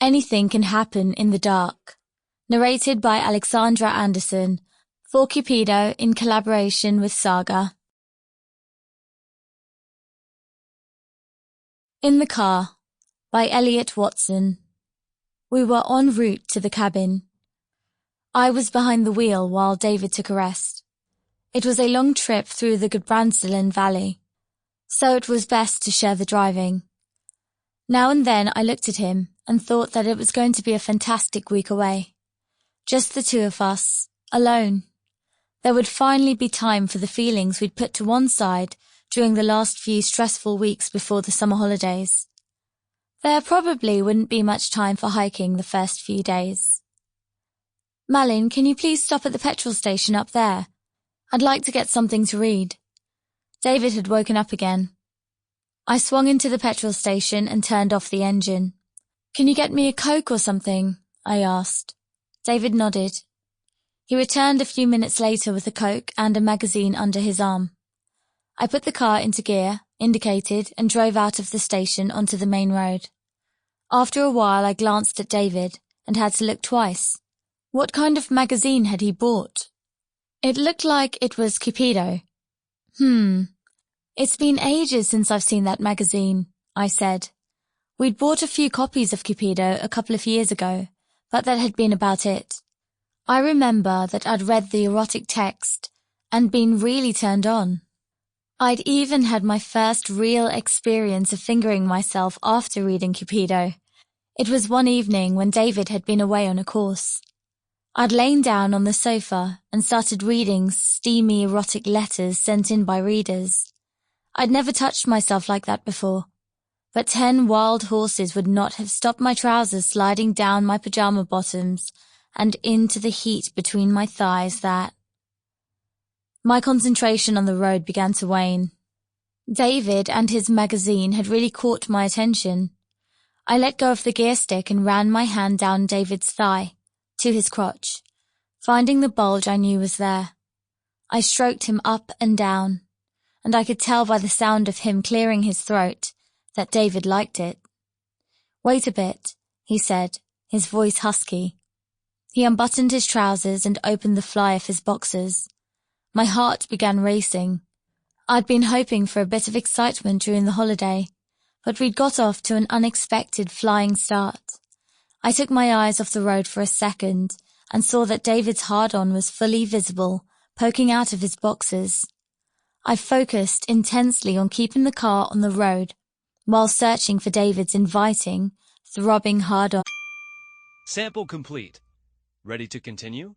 Anything Can Happen in the Dark. Narrated by Alessandra for Cupido in collaboration with SAGA. In the Car by Elliot Watson. We were en route to the cabin. I was behind the wheel while David took a rest. It was a long trip through the Gudbrandsdalen Valley, so it was best to share the driving. Now and then I looked at him and thought that it was going to be a fantastic week away. Just the two of us, alone. There would finally be time for the feelings we'd put to one side during the last few stressful weeks before the summer holidays. There probably wouldn't be much time for hiking the first few days. Malin, can you please stop at the petrol station up there? I'd like to get something to read. David had woken up again. I swung into the petrol station and turned off the engine. Can you get me a Coke or something? I asked. David nodded. He returned a few minutes later with a Coke and a magazine under his arm. I put the car into gear, indicated, and drove out of the station onto the main road. After a while I glanced at David and had to look twice. What kind of magazine had he bought? It looked like it was Cupido. It's been ages since I've seen that magazine, I said. We'd bought a few copies of Cupido a couple of years ago, but that had been about it. I remember that I'd read the erotic text and been really turned on. I'd even had my first real experience of fingering myself after reading Cupido. It was one evening when David had been away on a course. I'd lain down on the sofa and started reading steamy erotic letters sent in by readers. I'd never touched myself like that before, but 10 wild horses would not have stopped my trousers sliding down my pajama bottoms and into the heat between my thighs that. My concentration on the road began to wane. David and his magazine had really caught my attention. I let go of the gear stick and ran my hand down David's thigh, to his crotch. Finding the bulge I knew was there. I stroked him up and down, and I could tell by the sound of him clearing his throat that David liked it. Wait a bit, he said, his voice husky. He unbuttoned his trousers and opened the fly of his boxers. My heart began racing. I'd been hoping for a bit of excitement during the holiday, but we'd got off to an unexpected flying start. I took my eyes off the road for a second and saw that David's hard-on was fully visible, poking out of his boxers. I focused intensely on keeping the car on the road while searching for David's inviting, throbbing hard-on. Sample complete. Ready to continue?